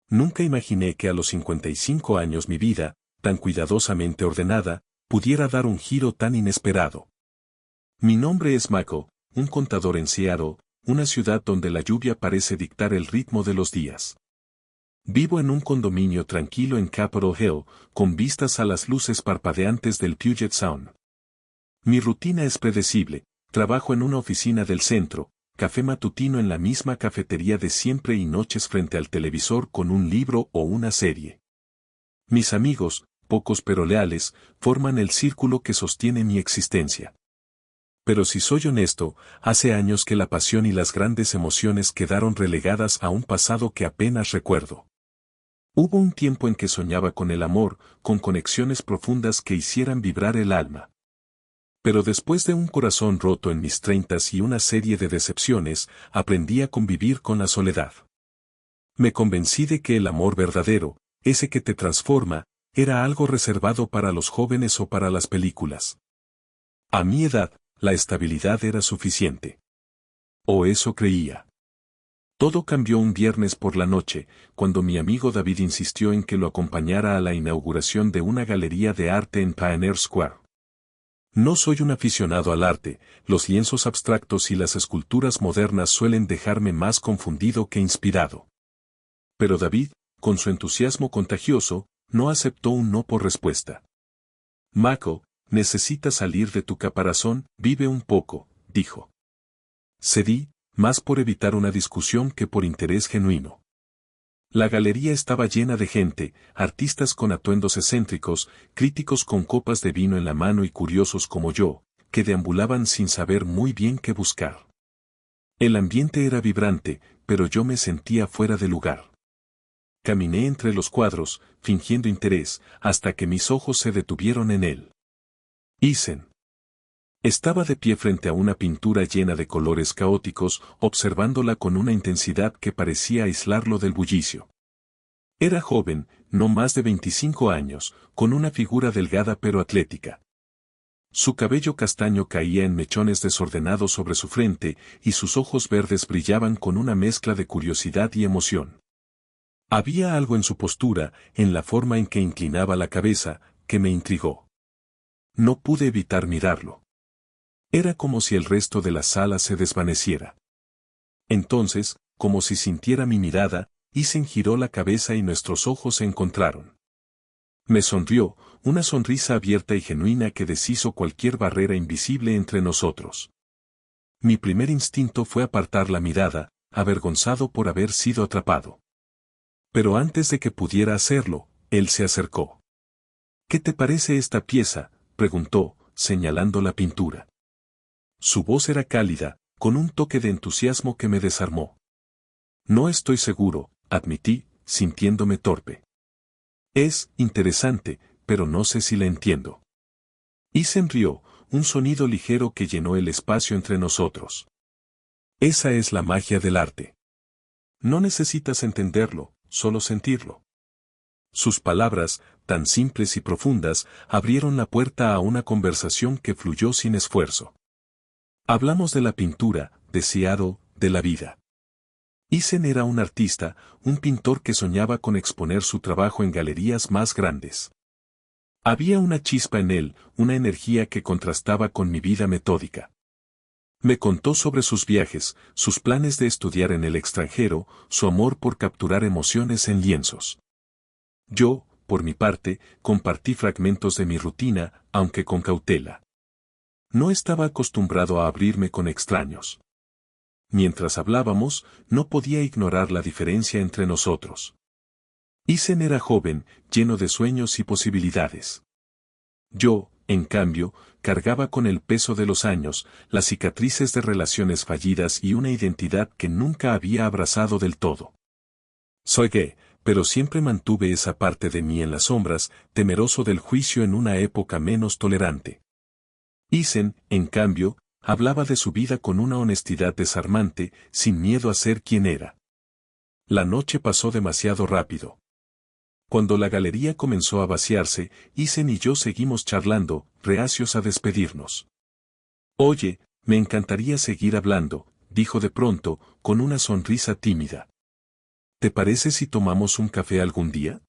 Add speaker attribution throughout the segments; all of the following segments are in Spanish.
Speaker 1: Nunca imaginé que a los 55 años mi vida, tan cuidadosamente ordenada, pudiera dar un giro tan inesperado. Mi nombre es Mako, un contador en Seattle, una ciudad donde la lluvia parece dictar el ritmo de los días. Vivo en un condominio tranquilo en Capitol Hill, con vistas a las luces parpadeantes del Puget Sound. Mi rutina es predecible, trabajo en una oficina del centro, café matutino en la misma cafetería de siempre y noches frente al televisor con un libro o una serie. Mis amigos, pocos pero leales, forman el círculo que sostiene mi existencia. Pero si soy honesto, hace años que la pasión y las grandes emociones quedaron relegadas a un pasado que apenas recuerdo. Hubo un tiempo en que soñaba con el amor, con conexiones profundas que hicieran vibrar el alma. Pero después de un corazón roto en mis 30 y una serie de decepciones, aprendí a convivir con la soledad. Me convencí de que el amor verdadero, ese que te transforma, era algo reservado para los jóvenes o para las películas. A mi edad, la estabilidad era suficiente. O eso creía. Todo cambió un viernes por la noche, cuando mi amigo David insistió en que lo acompañara a la inauguración de una galería de arte en Pioneer Square. No soy un aficionado al arte, los lienzos abstractos y las esculturas modernas suelen dejarme más confundido que inspirado. Pero David, con su entusiasmo contagioso, no aceptó un no por respuesta. Mako, necesitas salir de tu caparazón, vive un poco, dijo. Cedí, más por evitar una discusión que por interés genuino. La galería estaba llena de gente, artistas con atuendos excéntricos, críticos con copas de vino en la mano y curiosos como yo, que deambulaban sin saber muy bien qué buscar. El ambiente era vibrante, pero yo me sentía fuera de lugar. Caminé entre los cuadros, fingiendo interés, hasta que mis ojos se detuvieron en él. Eisen. Estaba de pie frente a una pintura llena de colores caóticos, observándola con una intensidad que parecía aislarlo del bullicio. Era joven, no más de 25 años, con una figura delgada pero atlética. Su cabello castaño caía en mechones desordenados sobre su frente, y sus ojos verdes brillaban con una mezcla de curiosidad y emoción. Había algo en su postura, en la forma en que inclinaba la cabeza, que me intrigó. No pude evitar mirarlo. Era como si el resto de la sala se desvaneciera. Entonces, como si sintiera mi mirada, Eisen giró la cabeza y nuestros ojos se encontraron. Me sonrió, una sonrisa abierta y genuina que deshizo cualquier barrera invisible entre nosotros. Mi primer instinto fue apartar la mirada, avergonzado por haber sido atrapado. Pero antes de que pudiera hacerlo, él se acercó. ¿Qué te parece esta pieza?, preguntó, señalando la pintura. Su voz era cálida, con un toque de entusiasmo que me desarmó. No estoy seguro, admití, sintiéndome torpe. Es interesante, pero no sé si la entiendo. Eisen rió, un sonido ligero que llenó el espacio entre nosotros. Esa es la magia del arte. No necesitas entenderlo, solo sentirlo. Sus palabras, tan simples y profundas, abrieron la puerta a una conversación que fluyó sin esfuerzo. Hablamos de la pintura, de Seattle, de la vida. Eisen era un artista, un pintor que soñaba con exponer su trabajo en galerías más grandes. Había una chispa en él, una energía que contrastaba con mi vida metódica. Me contó sobre sus viajes, sus planes de estudiar en el extranjero, su amor por capturar emociones en lienzos. Yo, por mi parte, compartí fragmentos de mi rutina, aunque con cautela. No estaba acostumbrado a abrirme con extraños. Mientras hablábamos, no podía ignorar la diferencia entre nosotros. Eisen era joven, lleno de sueños y posibilidades. Yo, en cambio, cargaba con el peso de los años, las cicatrices de relaciones fallidas y una identidad que nunca había abrazado del todo. Soy gay, pero siempre mantuve esa parte de mí en las sombras, temeroso del juicio en una época menos tolerante. Eisen, en cambio, hablaba de su vida con una honestidad desarmante, sin miedo a ser quien era. La noche pasó demasiado rápido. Cuando la galería comenzó a vaciarse, Eisen y yo seguimos charlando, reacios a despedirnos. Oye, me encantaría seguir hablando, dijo de pronto, con una sonrisa tímida. ¿Te parece si tomamos un café algún día?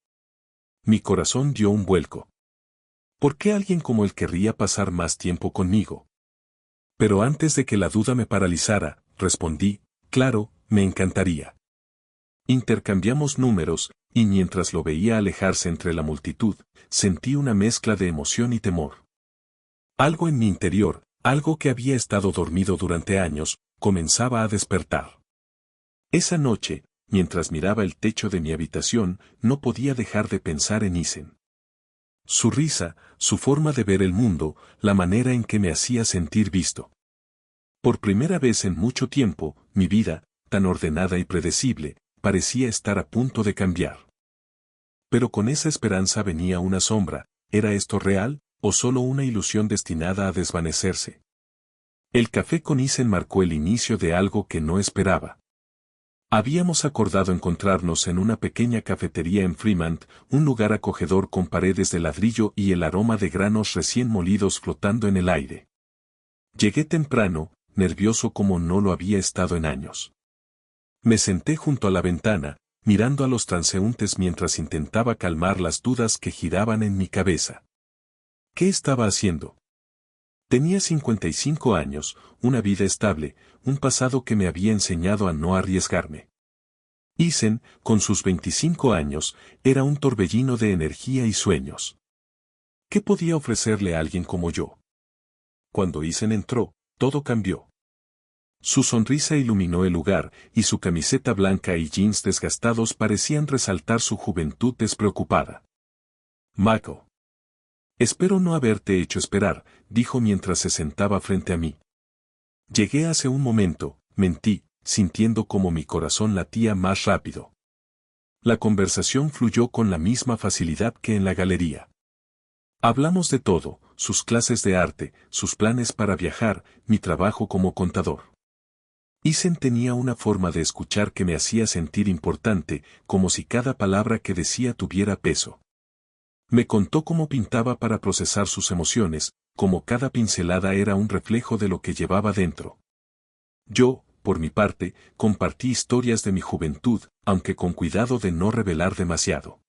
Speaker 1: Mi corazón dio un vuelco. ¿Por qué alguien como él querría pasar más tiempo conmigo? Pero antes de que la duda me paralizara, respondí, claro, me encantaría. Intercambiamos números, y mientras lo veía alejarse entre la multitud, sentí una mezcla de emoción y temor. Algo en mi interior, algo que había estado dormido durante años, comenzaba a despertar. Esa noche, mientras miraba el techo de mi habitación, no podía dejar de pensar en Isen. Su risa, su forma de ver el mundo, la manera en que me hacía sentir visto. Por primera vez en mucho tiempo, mi vida, tan ordenada y predecible, parecía estar a punto de cambiar. Pero con esa esperanza venía una sombra. ¿Era esto real, o solo una ilusión destinada a desvanecerse? El café con Isen marcó el inicio de algo que no esperaba. Habíamos acordado encontrarnos en una pequeña cafetería en Fremont, un lugar acogedor con paredes de ladrillo y el aroma de granos recién molidos flotando en el aire. Llegué temprano, nervioso como no lo había estado en años. Me senté junto a la ventana, mirando a los transeúntes mientras intentaba calmar las dudas que giraban en mi cabeza. ¿Qué estaba haciendo? Tenía 55 años, una vida estable, un pasado que me había enseñado a no arriesgarme. Isen, con sus 25 años, era un torbellino de energía y sueños. ¿Qué podía ofrecerle a alguien como yo? Cuando Isen entró, todo cambió. Su sonrisa iluminó el lugar, y su camiseta blanca y jeans desgastados parecían resaltar su juventud despreocupada. Mako. Espero no haberte hecho esperar, dijo mientras se sentaba frente a mí. Llegué hace un momento, mentí, sintiendo como mi corazón latía más rápido. La conversación fluyó con la misma facilidad que en la galería. Hablamos de todo, sus clases de arte, sus planes para viajar, mi trabajo como contador. Isen tenía una forma de escuchar que me hacía sentir importante, como si cada palabra que decía tuviera peso. Me contó cómo pintaba para procesar sus emociones, como cada pincelada era un reflejo de lo que llevaba dentro. Yo, por mi parte, compartí historias de mi juventud, aunque con cuidado de no revelar demasiado.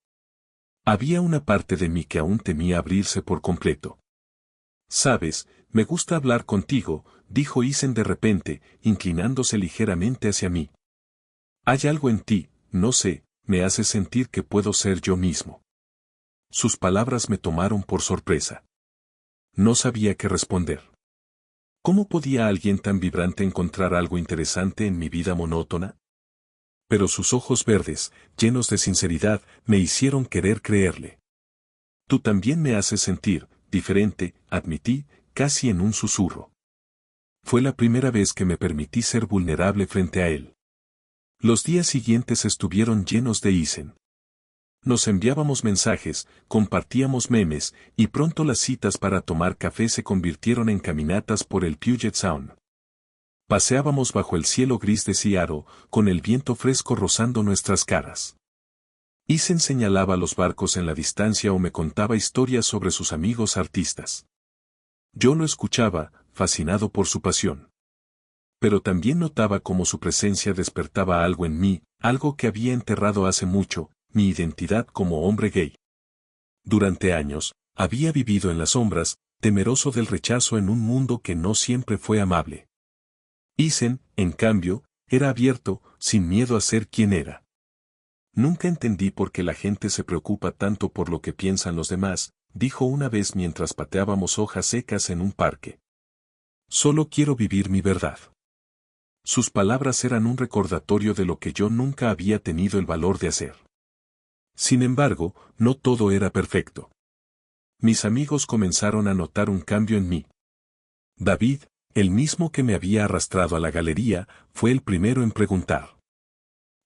Speaker 1: Había una parte de mí que aún temía abrirse por completo. Sabes, me gusta hablar contigo, dijo Isen de repente, inclinándose ligeramente hacia mí. Hay algo en ti, no sé, me hace sentir que puedo ser yo mismo. Sus palabras me tomaron por sorpresa. No sabía qué responder. ¿Cómo podía alguien tan vibrante encontrar algo interesante en mi vida monótona? Pero sus ojos verdes, llenos de sinceridad, me hicieron querer creerle. Tú también me haces sentir diferente, admití, casi en un susurro. Fue la primera vez que me permití ser vulnerable frente a él. Los días siguientes estuvieron llenos de Isen. Nos enviábamos mensajes, compartíamos memes, y pronto las citas para tomar café se convirtieron en caminatas por el Puget Sound. Paseábamos bajo el cielo gris de Seattle, con el viento fresco rozando nuestras caras. Isen señalaba los barcos en la distancia o me contaba historias sobre sus amigos artistas. Yo lo escuchaba, fascinado por su pasión. Pero también notaba cómo su presencia despertaba algo en mí, algo que había enterrado hace mucho, mi identidad como hombre gay. Durante años, había vivido en las sombras, temeroso del rechazo en un mundo que no siempre fue amable. Isen, en cambio, era abierto, sin miedo a ser quien era. Nunca entendí por qué la gente se preocupa tanto por lo que piensan los demás, dijo una vez mientras pateábamos hojas secas en un parque. Solo quiero vivir mi verdad. Sus palabras eran un recordatorio de lo que yo nunca había tenido el valor de hacer. Sin embargo, no todo era perfecto. Mis amigos comenzaron a notar un cambio en mí. David, el mismo que me había arrastrado a la galería, fue el primero en preguntar.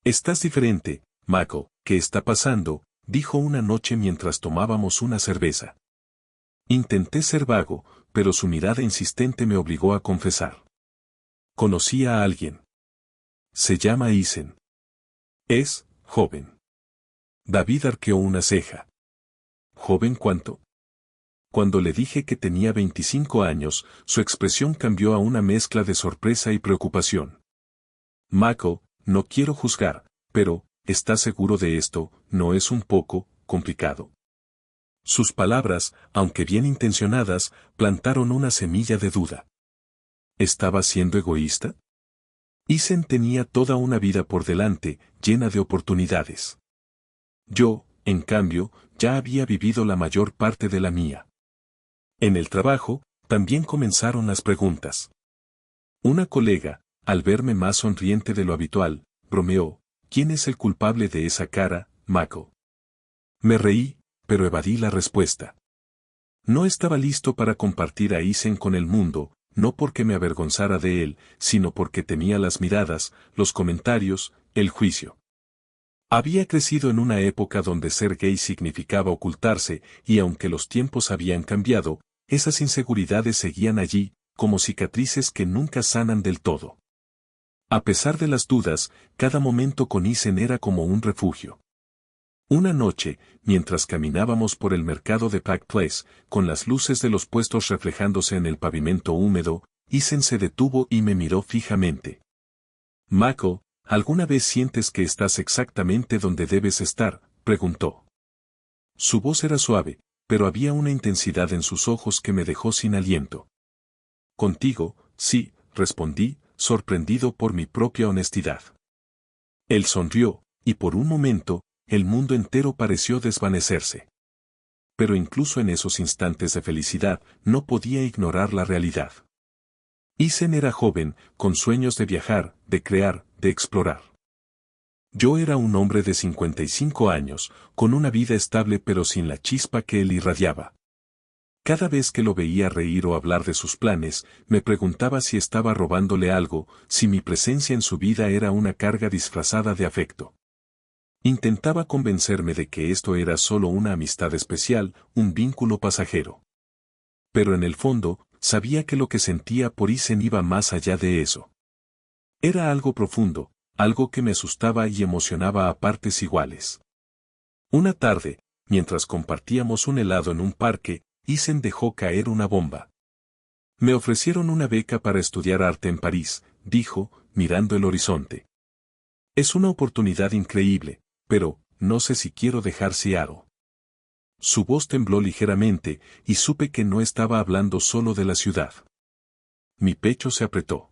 Speaker 1: «Estás diferente, Mako, ¿qué está pasando?», dijo una noche mientras tomábamos una cerveza. Intenté ser vago, pero su mirada insistente me obligó a confesar. Conocí a alguien. Se llama Isen. Es joven. David arqueó una ceja. ¿Joven cuánto? Cuando le dije que tenía 25 años, su expresión cambió a una mezcla de sorpresa y preocupación. Mako, no quiero juzgar, pero, ¿estás seguro de esto? ¿No es un poco complicado? Sus palabras, aunque bien intencionadas, plantaron una semilla de duda. ¿Estaba siendo egoísta? Isen tenía toda una vida por delante, llena de oportunidades. Yo, en cambio, ya había vivido la mayor parte de la mía. En el trabajo, también comenzaron las preguntas. Una colega, al verme más sonriente de lo habitual, bromeó: ¿quién es el culpable de esa cara, Mako? Me reí, pero evadí la respuesta. No estaba listo para compartir a Isen con el mundo, no porque me avergonzara de él, sino porque temía las miradas, los comentarios, el juicio. Había crecido en una época donde ser gay significaba ocultarse, y aunque los tiempos habían cambiado, esas inseguridades seguían allí, como cicatrices que nunca sanan del todo. A pesar de las dudas, cada momento con Isen era como un refugio. Una noche, mientras caminábamos por el mercado de Park Place, con las luces de los puestos reflejándose en el pavimento húmedo, Isen se detuvo y me miró fijamente. Mako, ¿alguna vez sientes que estás exactamente donde debes estar?, preguntó. Su voz era suave, pero había una intensidad en sus ojos que me dejó sin aliento. Contigo, sí, respondí, sorprendido por mi propia honestidad. Él sonrió, y por un momento, el mundo entero pareció desvanecerse. Pero incluso en esos instantes de felicidad, no podía ignorar la realidad. Isen era joven, con sueños de viajar, de crear, de explorar. Yo era un hombre de 55 años, con una vida estable pero sin la chispa que él irradiaba. Cada vez que lo veía reír o hablar de sus planes, me preguntaba si estaba robándole algo, si mi presencia en su vida era una carga disfrazada de afecto. Intentaba convencerme de que esto era solo una amistad especial, un vínculo pasajero. Pero en el fondo, sabía que lo que sentía por Isen iba más allá de eso. Era algo profundo, algo que me asustaba y emocionaba a partes iguales. Una tarde, mientras compartíamos un helado en un parque, Isen dejó caer una bomba. Me ofrecieron una beca para estudiar arte en París, dijo, mirando el horizonte. Es una oportunidad increíble, pero no sé si quiero dejar Seattle. Su voz tembló ligeramente, y supe que no estaba hablando solo de la ciudad. Mi pecho se apretó.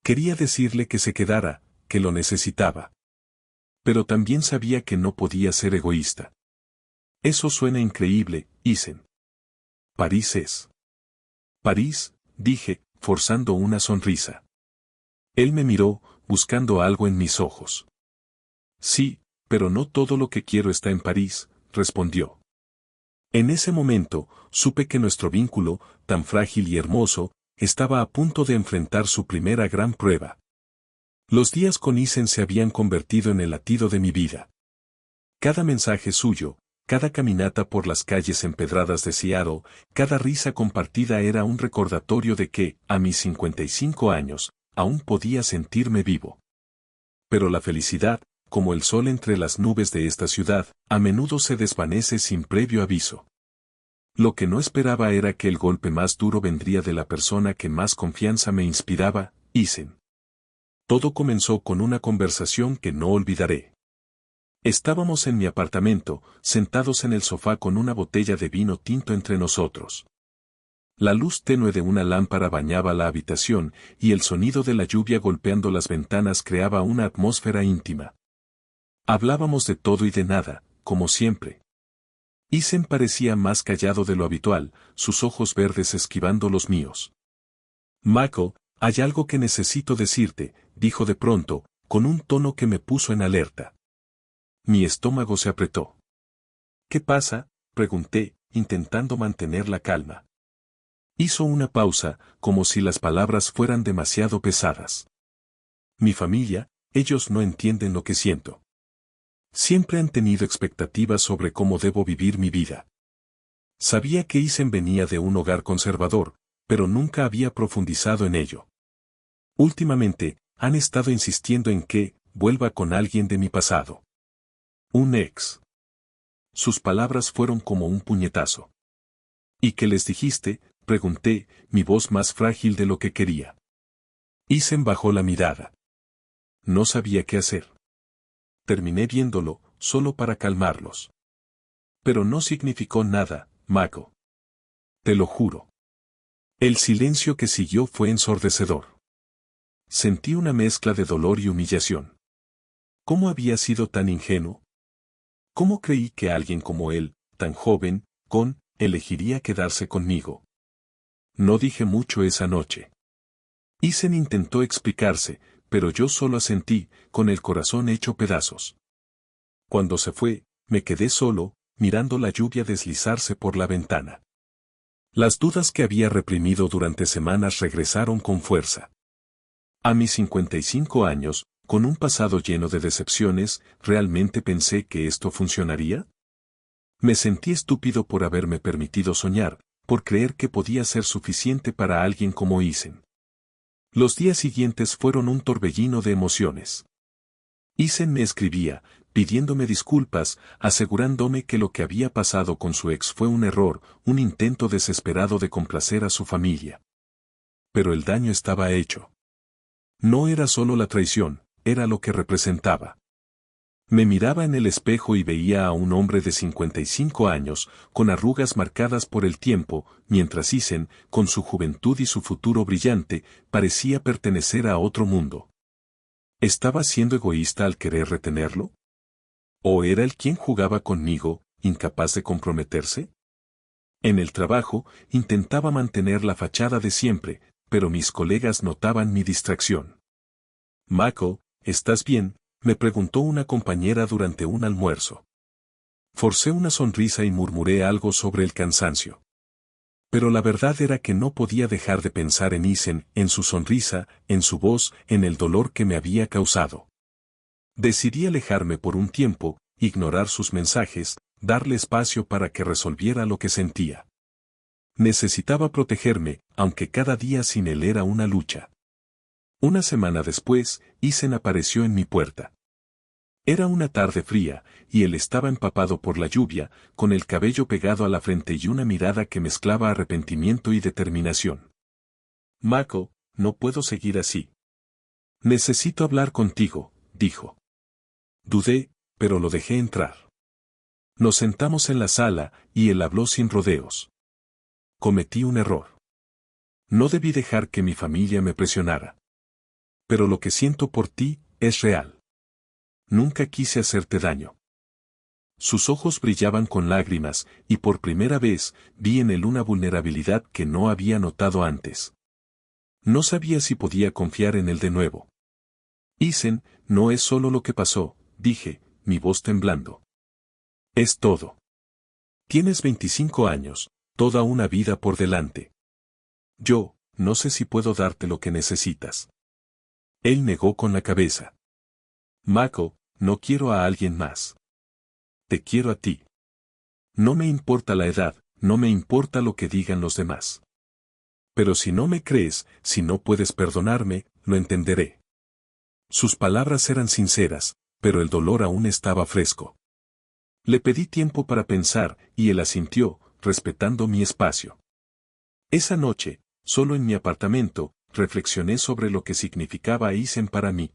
Speaker 1: Quería decirle que se quedara, que lo necesitaba. Pero también sabía que no podía ser egoísta. Eso suena increíble, Isen. París es. París, dije, forzando una sonrisa. Él me miró, buscando algo en mis ojos. Sí, pero no todo lo que quiero está en París, respondió. En ese momento, supe que nuestro vínculo, tan frágil y hermoso, estaba a punto de enfrentar su primera gran prueba. Los días con Isen se habían convertido en el latido de mi vida. Cada mensaje suyo, cada caminata por las calles empedradas de Seattle, cada risa compartida era un recordatorio de que, a mis 55 años, aún podía sentirme vivo. Pero la felicidad, como el sol entre las nubes de esta ciudad, a menudo se desvanece sin previo aviso. Lo que no esperaba era que el golpe más duro vendría de la persona que más confianza me inspiraba, Isen. Todo comenzó con una conversación que no olvidaré. Estábamos en mi apartamento, sentados en el sofá con una botella de vino tinto entre nosotros. La luz tenue de una lámpara bañaba la habitación, y el sonido de la lluvia golpeando las ventanas creaba una atmósfera íntima. Hablábamos de todo y de nada, como siempre. Isen parecía más callado de lo habitual, sus ojos verdes esquivando los míos. Mako, hay algo que necesito decirte, dijo de pronto, con un tono que me puso en alerta. Mi estómago se apretó. ¿Qué pasa?, pregunté, intentando mantener la calma. Hizo una pausa, como si las palabras fueran demasiado pesadas. Mi familia, ellos no entienden lo que siento. Siempre han tenido expectativas sobre cómo debo vivir mi vida. Sabía que Isen venía de un hogar conservador, pero nunca había profundizado en ello. Últimamente, han estado insistiendo en que vuelva con alguien de mi pasado. Un ex. Sus palabras fueron como un puñetazo. ¿Y qué les dijiste?, pregunté, mi voz más frágil de lo que quería. Isen bajó la mirada. No sabía qué hacer. Terminé viéndolo, solo para calmarlos. Pero no significó nada, Mako. Te lo juro. El silencio que siguió fue ensordecedor. Sentí una mezcla de dolor y humillación. ¿Cómo había sido tan ingenuo? ¿Cómo creí que alguien como él, tan joven, elegiría quedarse conmigo? No dije mucho esa noche. Isen intentó explicarse, pero yo solo asentí, con el corazón hecho pedazos. Cuando se fue, me quedé solo, mirando la lluvia deslizarse por la ventana. Las dudas que había reprimido durante semanas regresaron con fuerza. A mis 55 años, con un pasado lleno de decepciones, ¿realmente pensé que esto funcionaría? Me sentí estúpido por haberme permitido soñar, por creer que podía ser suficiente para alguien como Isen. Los días siguientes fueron un torbellino de emociones. Isen me escribía, pidiéndome disculpas, asegurándome que lo que había pasado con su ex fue un error, un intento desesperado de complacer a su familia. Pero el daño estaba hecho. No era solo la traición, era lo que representaba. Me miraba en el espejo y veía a un hombre de 55 años, con arrugas marcadas por el tiempo, mientras Isen, con su juventud y su futuro brillante, parecía pertenecer a otro mundo. ¿Estaba siendo egoísta al querer retenerlo? ¿O era él quien jugaba conmigo, incapaz de comprometerse? En el trabajo, intentaba mantener la fachada de siempre, pero mis colegas notaban mi distracción. «Mako, ¿estás bien?», me preguntó una compañera durante un almuerzo. Forcé una sonrisa y murmuré algo sobre el cansancio. Pero la verdad era que no podía dejar de pensar en Isen, en su sonrisa, en su voz, en el dolor que me había causado. Decidí alejarme por un tiempo, ignorar sus mensajes, darle espacio para que resolviera lo que sentía. Necesitaba protegerme, aunque cada día sin él era una lucha. Una semana después, Isen apareció en mi puerta. Era una tarde fría, y él estaba empapado por la lluvia, con el cabello pegado a la frente y una mirada que mezclaba arrepentimiento y determinación. «Mako, no puedo seguir así. Necesito hablar contigo», dijo. Dudé, pero lo dejé entrar. Nos sentamos en la sala, y él habló sin rodeos. Cometí un error. No debí dejar que mi familia me presionara. Pero lo que siento por ti, es real. Nunca quise hacerte daño. Sus ojos brillaban con lágrimas, y por primera vez, vi en él una vulnerabilidad que no había notado antes. No sabía si podía confiar en él de nuevo. Isen, no es solo lo que pasó, dije, mi voz temblando. Es todo. Tienes 25 años, toda una vida por delante. Yo, no sé si puedo darte lo que necesitas. Él negó con la cabeza. Mako, no quiero a alguien más. Te quiero a ti. No me importa la edad, no me importa lo que digan los demás. Pero si no me crees, si no puedes perdonarme, lo entenderé. Sus palabras eran sinceras, pero el dolor aún estaba fresco. Le pedí tiempo para pensar, y él asintió, respetando mi espacio. Esa noche, solo en mi apartamento, reflexioné sobre lo que significaba Isen para mí.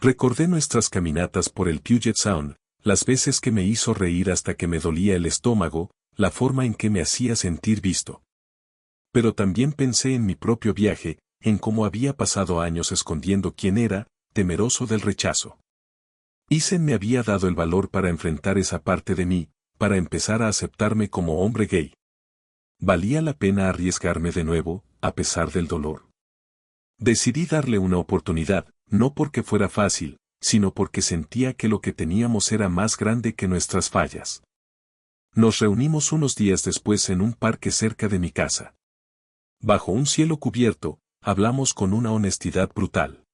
Speaker 1: Recordé nuestras caminatas por el Puget Sound, las veces que me hizo reír hasta que me dolía el estómago, la forma en que me hacía sentir visto. Pero también pensé en mi propio viaje, en cómo había pasado años escondiendo quién era, temeroso del rechazo. Isen me había dado el valor para enfrentar esa parte de mí, para empezar a aceptarme como hombre gay. ¿Valía la pena arriesgarme de nuevo, a pesar del dolor? Decidí darle una oportunidad, no porque fuera fácil, sino porque sentía que lo que teníamos era más grande que nuestras fallas. Nos reunimos unos días después en un parque cerca de mi casa. Bajo un cielo cubierto, hablamos con una honestidad brutal.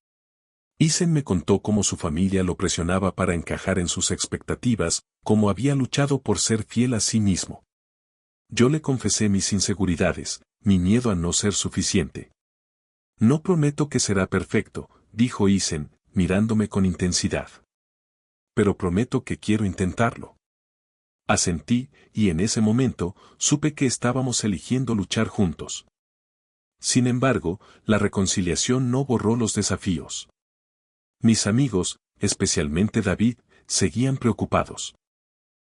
Speaker 1: Isen me contó cómo su familia lo presionaba para encajar en sus expectativas, cómo había luchado por ser fiel a sí mismo. Yo le confesé mis inseguridades, mi miedo a no ser suficiente. No prometo que será perfecto, dijo Isen, mirándome con intensidad. Pero prometo que quiero intentarlo. Asentí, y en ese momento, supe que estábamos eligiendo luchar juntos. Sin embargo, la reconciliación no borró los desafíos. Mis amigos, especialmente David, seguían preocupados.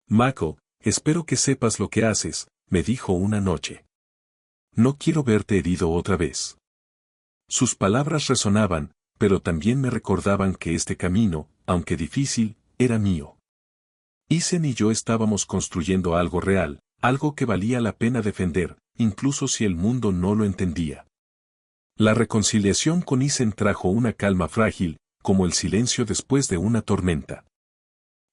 Speaker 1: Mako, espero que sepas lo que haces, me dijo una noche. No quiero verte herido otra vez. Sus palabras resonaban, pero también me recordaban que este camino, aunque difícil, era mío. Isen y yo estábamos construyendo algo real, algo que valía la pena defender, incluso si el mundo no lo entendía. La reconciliación con Isen trajo una calma frágil, como el silencio después de una tormenta.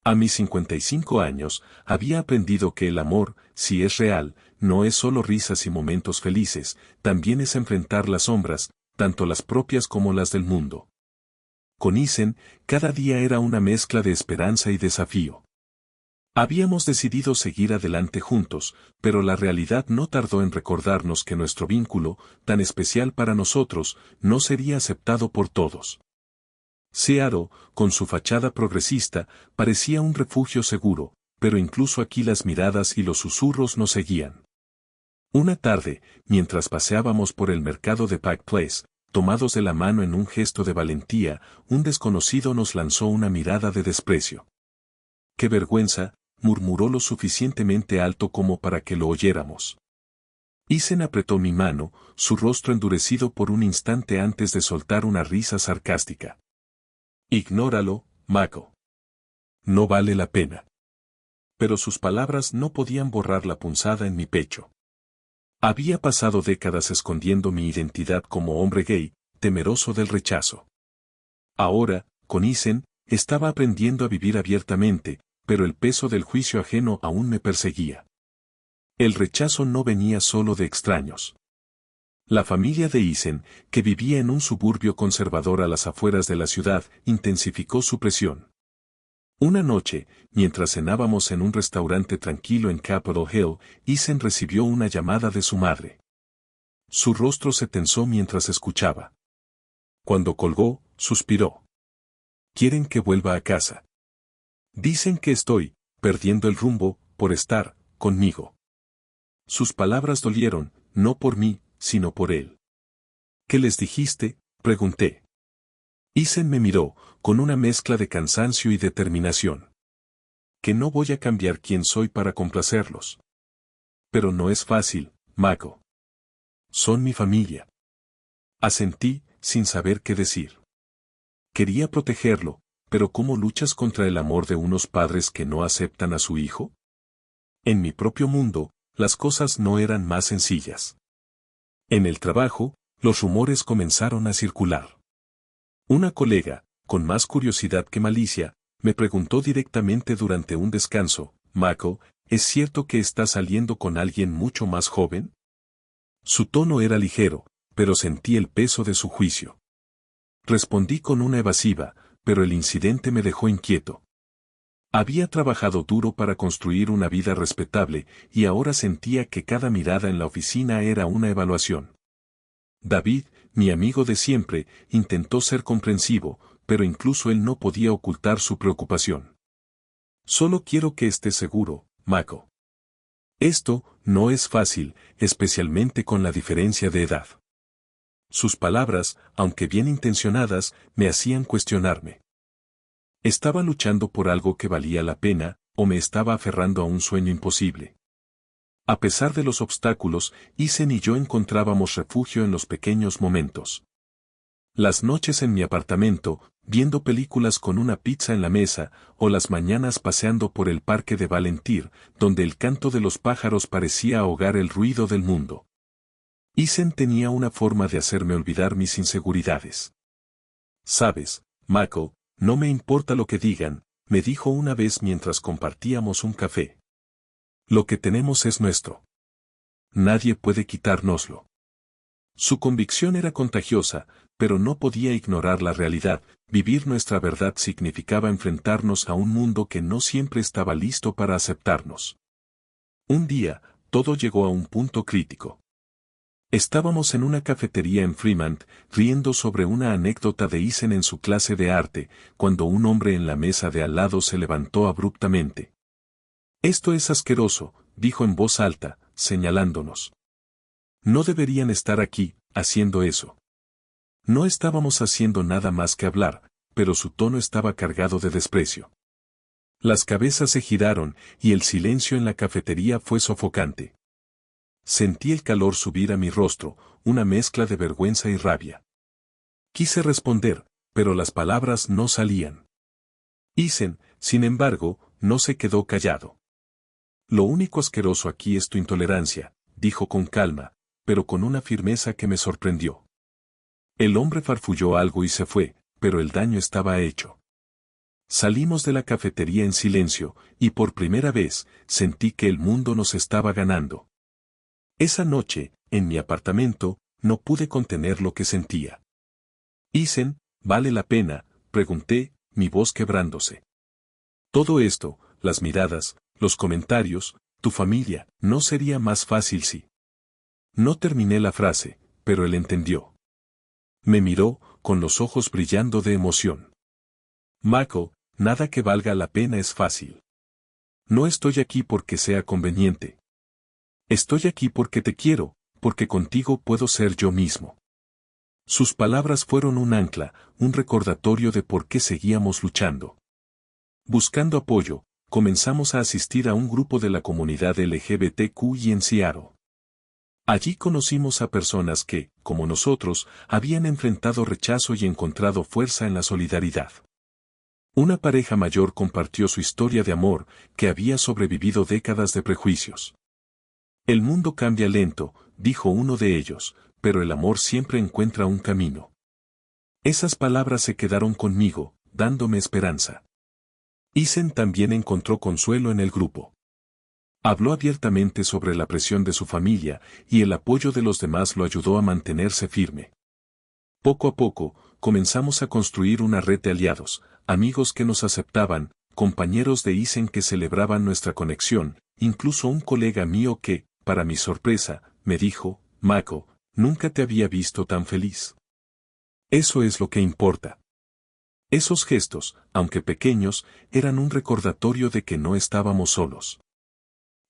Speaker 1: A mis 55 años, había aprendido que el amor, si es real, no es solo risas y momentos felices, también es enfrentar las sombras, tanto las propias como las del mundo. Con Isen, cada día era una mezcla de esperanza y desafío. Habíamos decidido seguir adelante juntos, pero la realidad no tardó en recordarnos que nuestro vínculo, tan especial para nosotros, no sería aceptado por todos. Seattle, con su fachada progresista, parecía un refugio seguro, pero incluso aquí las miradas y los susurros nos seguían. Una tarde, mientras paseábamos por el mercado de Pike Place, tomados de la mano en un gesto de valentía, un desconocido nos lanzó una mirada de desprecio. ¡Qué vergüenza!, murmuró lo suficientemente alto como para que lo oyéramos. Isen apretó mi mano, su rostro endurecido por un instante antes de soltar una risa sarcástica. Ignóralo, Mako. No vale la pena. Pero sus palabras no podían borrar la punzada en mi pecho. Había pasado décadas escondiendo mi identidad como hombre gay, temeroso del rechazo. Ahora, con Isen, estaba aprendiendo a vivir abiertamente, pero el peso del juicio ajeno aún me perseguía. El rechazo no venía solo de extraños. La familia de Isen, que vivía en un suburbio conservador a las afueras de la ciudad, intensificó su presión. Una noche, mientras cenábamos en un restaurante tranquilo en Capitol Hill, Isen recibió una llamada de su madre. Su rostro se tensó mientras escuchaba. Cuando colgó, suspiró. «Quieren que vuelva a casa. Dicen que estoy perdiendo el rumbo por estar conmigo». Sus palabras dolieron, no por mí, sino por él. «¿Qué les dijiste?», pregunté. Isen me miró, con una mezcla de cansancio y determinación. «Que no voy a cambiar quién soy para complacerlos». «Pero no es fácil, Mako. Son mi familia». Asentí, sin saber qué decir. Quería protegerlo, pero ¿cómo luchas contra el amor de unos padres que no aceptan a su hijo? En mi propio mundo, las cosas no eran más sencillas. En el trabajo, los rumores comenzaron a circular. Una colega, con más curiosidad que malicia, me preguntó directamente durante un descanso: «Mako, ¿es cierto que estás saliendo con alguien mucho más joven?». Su tono era ligero, pero sentí el peso de su juicio. Respondí con una evasiva, pero el incidente me dejó inquieto. Había trabajado duro para construir una vida respetable, y ahora sentía que cada mirada en la oficina era una evaluación. David, mi amigo de siempre, intentó ser comprensivo, pero incluso él no podía ocultar su preocupación. «Solo quiero que estés seguro, Mako. Esto no es fácil, especialmente con la diferencia de edad». Sus palabras, aunque bien intencionadas, me hacían cuestionarme. ¿Estaba luchando por algo que valía la pena, o me estaba aferrando a un sueño imposible? A pesar de los obstáculos, Isen y yo encontrábamos refugio en los pequeños momentos. Las noches en mi apartamento, viendo películas con una pizza en la mesa, o las mañanas paseando por el parque de Valentir, donde el canto de los pájaros parecía ahogar el ruido del mundo. Isen tenía una forma de hacerme olvidar mis inseguridades. «Sabes, Mako, no me importa lo que digan», me dijo una vez mientras compartíamos un café. «Lo que tenemos es nuestro. Nadie puede quitárnoslo». Su convicción era contagiosa, pero no podía ignorar la realidad. Vivir nuestra verdad significaba enfrentarnos a un mundo que no siempre estaba listo para aceptarnos. Un día, todo llegó a un punto crítico. Estábamos en una cafetería en Fremont, riendo sobre una anécdota de Isen en su clase de arte, cuando un hombre en la mesa de al lado se levantó abruptamente. «Esto es asqueroso», dijo en voz alta, señalándonos. «No deberían estar aquí, haciendo eso». No estábamos haciendo nada más que hablar, pero su tono estaba cargado de desprecio. Las cabezas se giraron y el silencio en la cafetería fue sofocante. Sentí el calor subir a mi rostro, una mezcla de vergüenza y rabia. Quise responder, pero las palabras no salían. Isen, sin embargo, no se quedó callado. Lo único asqueroso aquí es tu intolerancia, dijo con calma, pero con una firmeza que me sorprendió. El hombre farfulló algo y se fue, pero el daño estaba hecho. Salimos de la cafetería en silencio, y por primera vez, sentí que el mundo nos estaba ganando. Esa noche, en mi apartamento, no pude contener lo que sentía. Isen, ¿vale la pena?, pregunté, mi voz quebrándose. Todo esto, las miradas, los comentarios, tu familia, ¿no sería más fácil si? No terminé la frase, pero él entendió. Me miró, con los ojos brillando de emoción. Mako, nada que valga la pena es fácil. No estoy aquí porque sea conveniente. Estoy aquí porque te quiero, porque contigo puedo ser yo mismo. Sus palabras fueron un ancla, un recordatorio de por qué seguíamos luchando. Buscando apoyo, comenzamos a asistir a un grupo de la comunidad LGBTQI en Seattle. Allí conocimos a personas que, como nosotros, habían enfrentado rechazo y encontrado fuerza en la solidaridad. Una pareja mayor compartió su historia de amor, que había sobrevivido décadas de prejuicios. El mundo cambia lento, dijo uno de ellos, pero el amor siempre encuentra un camino. Esas palabras se quedaron conmigo, dándome esperanza. Isen también encontró consuelo en el grupo. Habló abiertamente sobre la presión de su familia, y el apoyo de los demás lo ayudó a mantenerse firme. Poco a poco, comenzamos a construir una red de aliados, amigos que nos aceptaban, compañeros de Isen que celebraban nuestra conexión, incluso un colega mío que, para mi sorpresa, me dijo, Mako, nunca te había visto tan feliz. Eso es lo que importa. Esos gestos, aunque pequeños, eran un recordatorio de que no estábamos solos.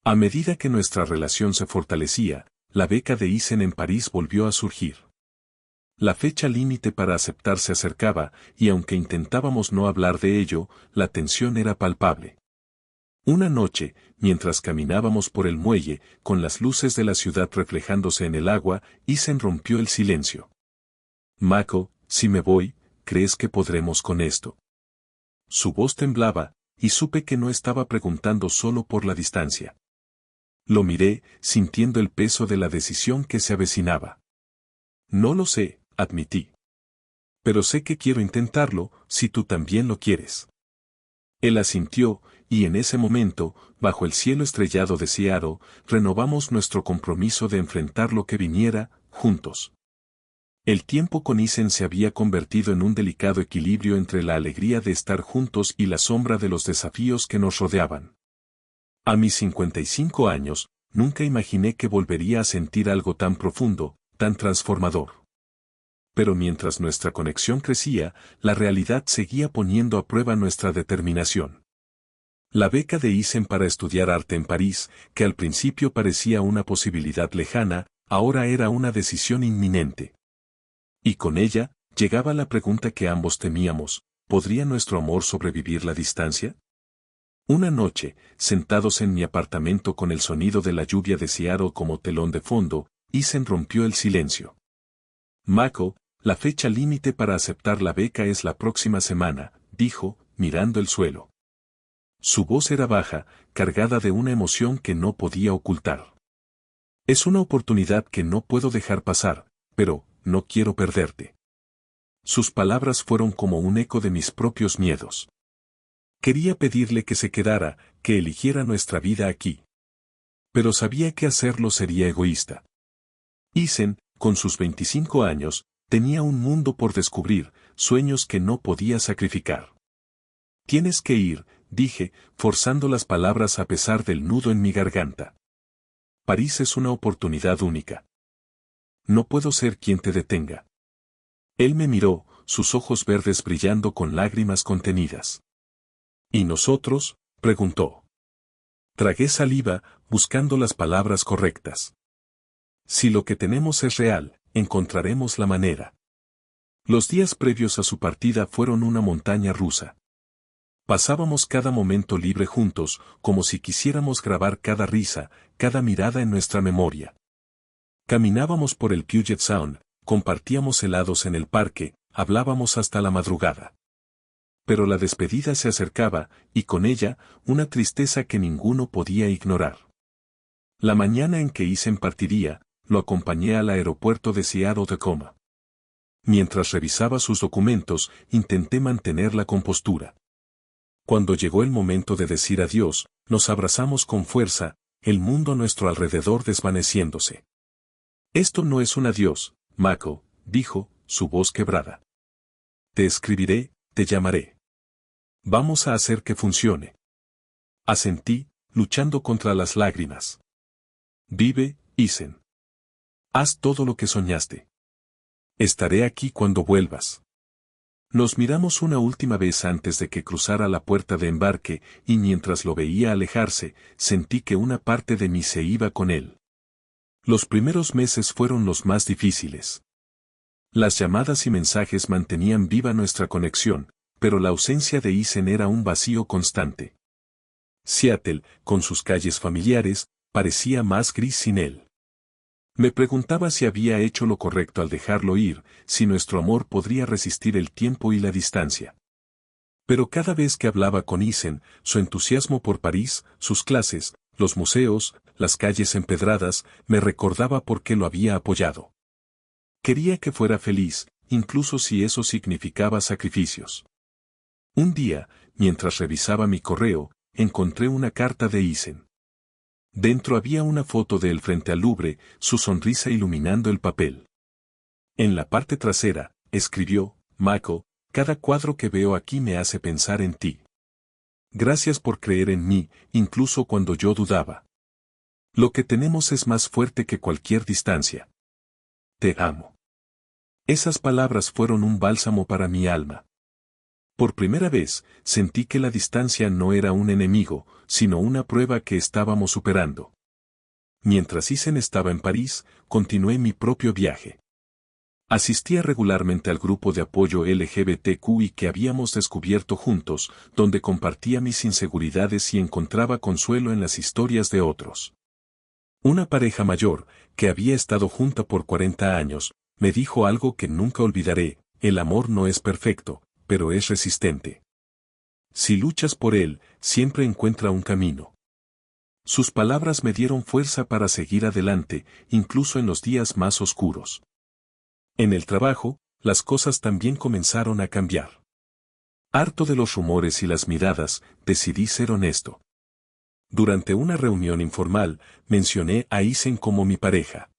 Speaker 1: A medida que nuestra relación se fortalecía, la beca de Isen en París volvió a surgir. La fecha límite para aceptar se acercaba, y aunque intentábamos no hablar de ello, la tensión era palpable. Una noche, mientras caminábamos por el muelle, con las luces de la ciudad reflejándose en el agua, Isen rompió el silencio. Mako, si me voy, ¿crees que podremos con esto? Su voz temblaba, y supe que no estaba preguntando solo por la distancia. Lo miré, sintiendo el peso de la decisión que se avecinaba. No lo sé, admití. Pero sé que quiero intentarlo, si tú también lo quieres. Él asintió, y en ese momento, bajo el cielo estrellado de Seattle, renovamos nuestro compromiso de enfrentar lo que viniera, juntos. El tiempo con Isen se había convertido en un delicado equilibrio entre la alegría de estar juntos y la sombra de los desafíos que nos rodeaban. A mis 55 años, nunca imaginé que volvería a sentir algo tan profundo, tan transformador. Pero mientras nuestra conexión crecía, la realidad seguía poniendo a prueba nuestra determinación. La beca de Isen para estudiar arte en París, que al principio parecía una posibilidad lejana, ahora era una decisión inminente. Y con ella, llegaba la pregunta que ambos temíamos, ¿podría nuestro amor sobrevivir la distancia? Una noche, sentados en mi apartamento con el sonido de la lluvia de Seattle como telón de fondo, Isen rompió el silencio. Mako, la fecha límite para aceptar la beca es la próxima semana, dijo, mirando el suelo. Su voz era baja, cargada de una emoción que no podía ocultar. Es una oportunidad que no puedo dejar pasar, pero, no quiero perderte. Sus palabras fueron como un eco de mis propios miedos. Quería pedirle que se quedara, que eligiera nuestra vida aquí. Pero sabía que hacerlo sería egoísta. Isen, con sus 25 años, tenía un mundo por descubrir, sueños que no podía sacrificar. Tienes que ir, dije, forzando las palabras a pesar del nudo en mi garganta. París es una oportunidad única. No puedo ser quien te detenga. Él me miró, sus ojos verdes brillando con lágrimas contenidas. ¿Y nosotros?, preguntó. Tragué saliva, buscando las palabras correctas. Si lo que tenemos es real, encontraremos la manera. Los días previos a su partida fueron una montaña rusa. Pasábamos cada momento libre juntos, como si quisiéramos grabar cada risa, cada mirada en nuestra memoria. Caminábamos por el Puget Sound, compartíamos helados en el parque, hablábamos hasta la madrugada. Pero la despedida se acercaba, y con ella, una tristeza que ninguno podía ignorar. La mañana en que Ethan partiría, lo acompañé al aeropuerto de Seattle-Tacoma. Mientras revisaba sus documentos, intenté mantener la compostura. Cuando llegó el momento de decir adiós, nos abrazamos con fuerza, el mundo a nuestro alrededor desvaneciéndose. Esto no es un adiós, Mako, dijo, su voz quebrada. Te escribiré, te llamaré. Vamos a hacer que funcione. Asentí, luchando contra las lágrimas. Vive, Ethan. Haz todo lo que soñaste. Estaré aquí cuando vuelvas. Nos miramos una última vez antes de que cruzara la puerta de embarque, y mientras lo veía alejarse, sentí que una parte de mí se iba con él. Los primeros meses fueron los más difíciles. Las llamadas y mensajes mantenían viva nuestra conexión, pero la ausencia de Ethan era un vacío constante. Seattle, con sus calles familiares, parecía más gris sin él. Me preguntaba si había hecho lo correcto al dejarlo ir, si nuestro amor podría resistir el tiempo y la distancia. Pero cada vez que hablaba con Ethan, su entusiasmo por París, sus clases, los museos, las calles empedradas, me recordaba por qué lo había apoyado. Quería que fuera feliz, incluso si eso significaba sacrificios. Un día, mientras revisaba mi correo, encontré una carta de Ethan. Dentro había una foto de él frente al Louvre, su sonrisa iluminando el papel. En la parte trasera, escribió, Mako, cada cuadro que veo aquí me hace pensar en ti. Gracias por creer en mí, incluso cuando yo dudaba. Lo que tenemos es más fuerte que cualquier distancia. Te amo. Esas palabras fueron un bálsamo para mi alma. Por primera vez, sentí que la distancia no era un enemigo, sino una prueba que estábamos superando. Mientras Ethan estaba en París, continué mi propio viaje. Asistía regularmente al grupo de apoyo LGBTQI que habíamos descubierto juntos, donde compartía mis inseguridades y encontraba consuelo en las historias de otros. Una pareja mayor, que había estado junta por 40 años, me dijo algo que nunca olvidaré: el amor no es perfecto, pero es resistente. Si luchas por él, siempre encuentra un camino. Sus palabras me dieron fuerza para seguir adelante, incluso en los días más oscuros. En el trabajo, las cosas también comenzaron a cambiar. Harto de los rumores y las miradas, decidí ser honesto. Durante una reunión informal, mencioné a Ethan como mi pareja.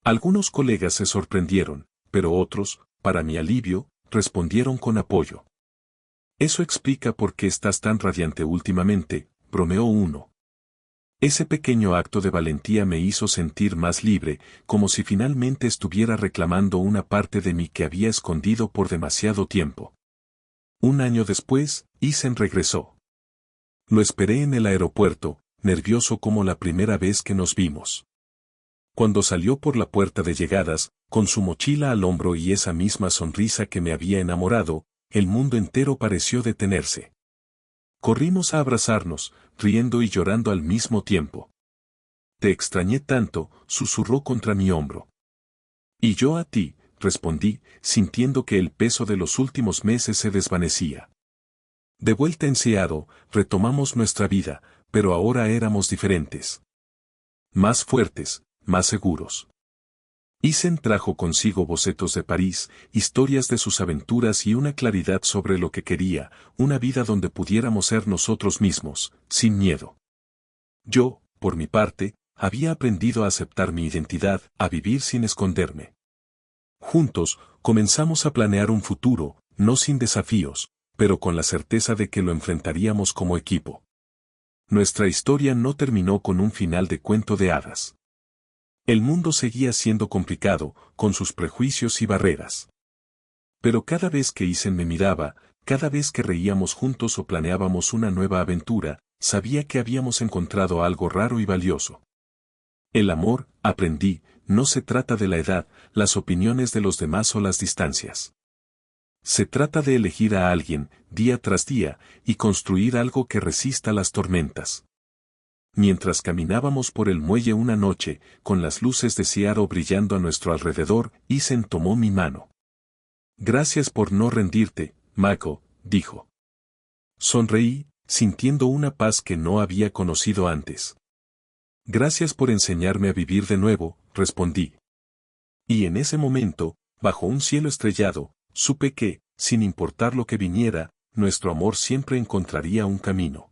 Speaker 1: Algunos colegas se sorprendieron, pero otros, para mi alivio, respondieron con apoyo. Eso explica por qué estás tan radiante últimamente, bromeó uno. Ese pequeño acto de valentía me hizo sentir más libre, como si finalmente estuviera reclamando una parte de mí que había escondido por demasiado tiempo. Un año después, Ethan regresó. Lo esperé en el aeropuerto, nervioso como la primera vez que nos vimos. Cuando salió por la puerta de llegadas, con su mochila al hombro y esa misma sonrisa que me había enamorado, el mundo entero pareció detenerse. Corrimos a abrazarnos, riendo y llorando al mismo tiempo. Te extrañé tanto, susurró contra mi hombro. Y yo a ti, respondí, sintiendo que el peso de los últimos meses se desvanecía. De vuelta en Seattle, retomamos nuestra vida, pero ahora éramos diferentes. Más fuertes, más seguros. Ethan trajo consigo bocetos de París, historias de sus aventuras y una claridad sobre lo que quería, una vida donde pudiéramos ser nosotros mismos, sin miedo. Yo, por mi parte, había aprendido a aceptar mi identidad, a vivir sin esconderme. Juntos, comenzamos a planear un futuro, no sin desafíos, pero con la certeza de que lo enfrentaríamos como equipo. Nuestra historia no terminó con un final de cuento de hadas. El mundo seguía siendo complicado, con sus prejuicios y barreras. Pero cada vez que Ethan me miraba, cada vez que reíamos juntos o planeábamos una nueva aventura, sabía que habíamos encontrado algo raro y valioso. El amor, aprendí, no se trata de la edad, las opiniones de los demás o las distancias. Se trata de elegir a alguien, día tras día, y construir algo que resista las tormentas. Mientras caminábamos por el muelle una noche, con las luces de Seattle brillando a nuestro alrededor, Isen tomó mi mano. Gracias por no rendirte, Mako, dijo. Sonreí, sintiendo una paz que no había conocido antes. Gracias por enseñarme a vivir de nuevo, respondí. Y en ese momento, bajo un cielo estrellado, supe que, sin importar lo que viniera, nuestro amor siempre encontraría un camino.